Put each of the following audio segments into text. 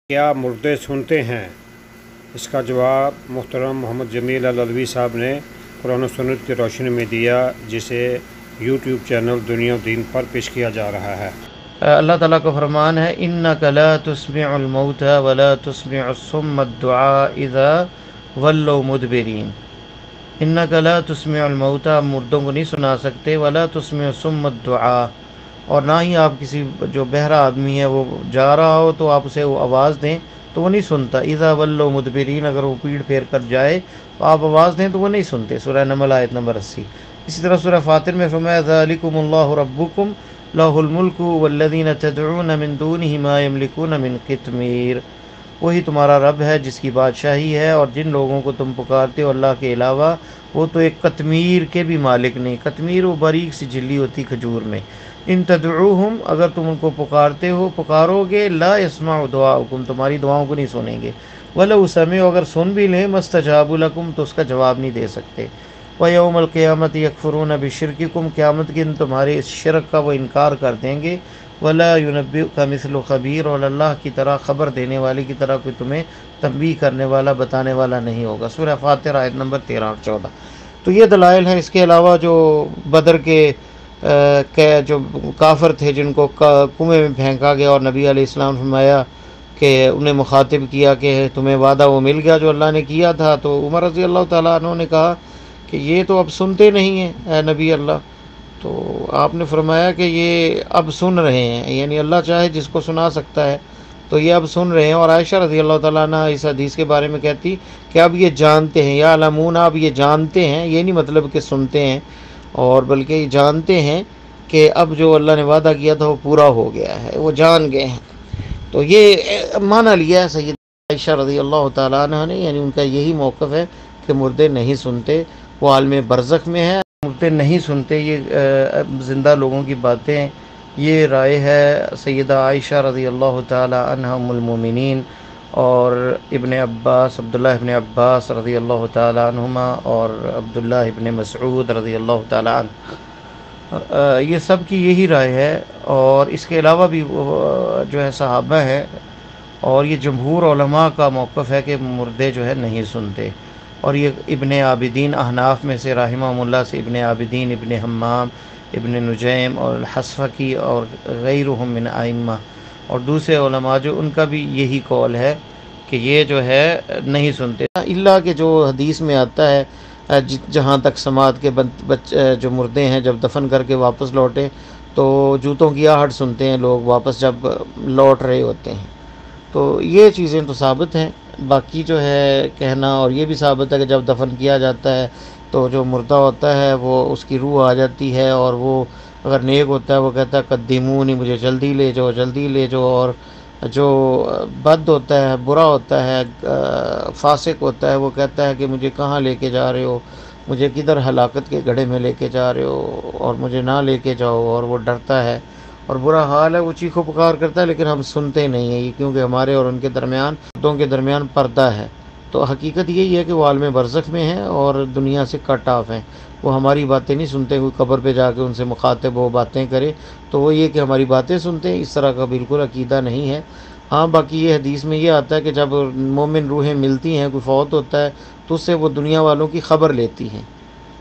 کیا مردے سنتے ہیں؟ اس کا جواب محترم محمد جمیل العلوی صاحب نے قرآن و سنت کی روشنی میں دیا، جسے یوٹیوب چینل دنیا و دین پر پیش کیا جا رہا ہے۔ اللہ تعالیٰ کا فرمان ہے اِنَّكَ لَا تُسْمِعُ الْمَوْتَى وَلَا تُسْمِعُ الصُّمَّ الدُّعَاءَ إِذَا وَلَّوْا مُدْبِرِينَ۔ اِنَّكَ لَا تُسْمِعُ الْمَوْتَى، آپ مردوں کو نہیں سنا سکتے، وَلَا تُسْمِعُ الصُّمَّ الدُّعَاءَ، اور نہ ہی آپ کسی جو بہرا آدمی ہے وہ جا رہا ہو تو آپ اسے وہ آواز دیں تو وہ نہیں سنتا۔ اِذَا وَلَّوْا مُدْبِرِينَ، اگر وہ پیڑ پھیر کر جائے تو آپ آواز دیں تو وہ نہیں سنتے۔ سورہ نمل آیت نمبر 80۔ اسی طرح سورہ فاطر میں فرمایا ذَلِكُمُ اللَّهُ رَبُّكُمْ لَهُ الْمُلْكُ وَالَّذِينَ تَدْعُونَ مِن دُونِهِ مَا يَمْلِكُونَ مِن قِطْمِيرٍ، وہی تمہارا رب ہے جس کی بادشاہی ہے، اور جن لوگوں کو تم پکارتے ہو اللہ کے علاوہ وہ تو ایک قطمیر کے بھی مالک نہیں۔ قطمیر وہ باریک سی جھلی ہوتی کھجور میں۔ ان تدعوہم، اگر تم ان کو پکارتے ہو، پکارو گے، لا يسمعوا دعاءکم، تمہاری دعاؤں کو نہیں سنیں گے، وَلَوْ سَمِعُوا، اگر سن بھی لیں، مَا اسْتَجَابُوا لَكُمْ، تو اس کا جواب نہیں دے سکتے۔ وَيَوْمَ الْقِيَامَةِ يَكْفُرُونَ بِشِرْكِكُمْ، قیامت کے دن تمہارے اس شرک کا وہ انکار کر دیں گے۔ وَلَا يُنَبِّئُكَ مِثْلُ خَبِيرٍ، اور اللہ کی طرح خبر دینے والے کی طرح کوئی تمہیں تنبیہ کرنے والا، بتانے والا نہیں ہوگا۔ سورہ فاتر آیت نمبر 13 اور 14۔ تو یہ دلائل ہیں۔ اس کے علاوہ جو بدر کے جو کافر تھے جن کو کنویں میں پھینکا گیا، اور نبی علیہ السلام فرمایا کہ انہیں مخاطب کیا کہ تمہیں وعدہ وہ مل گیا جو اللہ نے کیا تھا، تو عمر رضی اللہ تعالیٰ عنہ نے کہا کہ یہ تو اب سنتے نہیں ہیں اے نبی اللہ۔ تو آپ نے فرمایا کہ یہ اب سن رہے ہیں، یعنی اللہ چاہے جس کو سنا سکتا ہے، تو یہ اب سن رہے ہیں۔ اور عائشہ رضی اللہ تعالیٰ عنہ اس حدیث کے بارے میں کہتی کہ اب یہ جانتے ہیں، یا علمون، اب یہ جانتے ہیں، یہ نہیں مطلب کہ سنتے ہیں، اور بلکہ یہ جانتے ہیں کہ اب جو اللہ نے وعدہ کیا تھا وہ پورا ہو گیا ہے، وہ جان گئے ہیں۔ تو یہ معنی لیا ہے سید عائشہ رضی اللہ تعالیٰ عنہ نے، یعنی ان کا یہی موقف ہے کہ مردے نہیں سنتے، وہ عالم برزخ میں ہے، مردے نہیں سنتے، یہ زندہ لوگوں کی باتیں ہیں۔ یہ رائے ہے سیدہ عائشہ رضی اللہ تعالیٰ عنہ ام المومنین، اور ابن عباس، عبداللہ ابن عباس رضی اللہ تعالیٰ عنہما، اور عبداللہ ابن مسعود رضی اللہ تعالیٰ عنہ، یہ سب کی یہی رائے ہے۔ اور اس کے علاوہ بھی جو ہے صحابہ ہے، اور یہ جمہور علماء کا موقف ہے کہ مردے جو ہے نہیں سنتے۔ اور یہ ابن عابدین احناف میں سے رحمہم اللہ سے ابن عابدین، ابن حمام، ابن نجیم اور الحصفقی اور غیرہم من ائمہ، اور دوسرے علماء جو ان کا بھی یہی قول ہے کہ یہ جو ہے نہیں سنتے، الا کہ جو حدیث میں آتا ہے جہاں تک سماعت کے جو مردے ہیں جب دفن کر کے واپس لوٹے تو جوتوں کی آہٹ سنتے ہیں لوگ واپس جب لوٹ رہے ہوتے ہیں۔ تو یہ چیزیں تو ثابت ہیں۔ باقی جو ہے کہنا، اور یہ بھی ثابت ہے کہ جب دفن کیا جاتا ہے تو جو مردہ ہوتا ہے وہ اس کی روح آ جاتی ہے، اور وہ اگر نیک ہوتا ہے وہ کہتا ہے قدمونی، مجھے جلدی لے جاؤ، جلدی لے جاؤ، اور جو بد ہوتا ہے، برا ہوتا ہے، فاسق ہوتا ہے، وہ کہتا ہے کہ مجھے کہاں لے کے جا رہے ہو، مجھے کدھر ہلاکت کے گڑھے میں لے کے جا رہے ہو، اور مجھے نہ لے کے جاؤ، اور وہ ڈرتا ہے اور برا حال ہے، وہ چیخو پکار کرتا ہے، لیکن ہم سنتے نہیں ہیں، یہ کیونکہ ہمارے اور ان کے درمیان، مردوں کے درمیان پردہ ہے۔ تو حقیقت یہی ہے کہ وہ عالم برزخ میں ہیں اور دنیا سے کٹ آف ہیں، وہ ہماری باتیں نہیں سنتے۔ کوئی قبر پہ جا کے ان سے مخاطب وہ باتیں کرے تو وہ یہ کہ ہماری باتیں سنتے ہیں، اس طرح کا بالکل عقیدہ نہیں ہے۔ ہاں باقی یہ حدیث میں یہ آتا ہے کہ جب مومن روحیں ملتی ہیں، کوئی فوت ہوتا ہے تو اس سے وہ دنیا والوں کی خبر لیتی ہیں،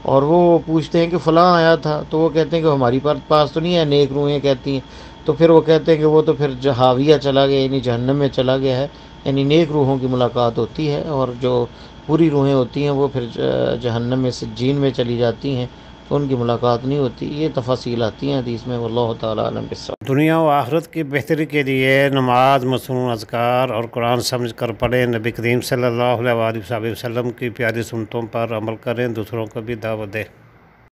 اور وہ پوچھتے ہیں کہ فلاں آیا تھا، تو وہ کہتے ہیں کہ ہماری پاس تو نہیں ہے، نیک روحیں کہتی ہیں، تو پھر وہ کہتے ہیں کہ وہ تو پھر حاویہ چلا گیا، یعنی جہنم میں چلا گیا ہے، یعنی نیک روحوں کی ملاقات ہوتی ہے، اور جو بری روحیں ہوتی ہیں وہ پھر جہنم میں سجین میں چلی جاتی ہیں، تو ان کی ملاقات نہیں ہوتی۔ یہ تفاصیل آتی ہیں حدیث میں، واللہ تعالیٰ عالم بالصواب۔ دنیا و آخرت کی بہتری کے لیے نماز، مصنون اذکار اور قرآن سمجھ کر پڑھیں، نبی کریم صلی اللہ علیہ وآلہ وسلم کی پیاری سنتوں پر عمل کریں، دوسروں کو بھی دعوت دیں۔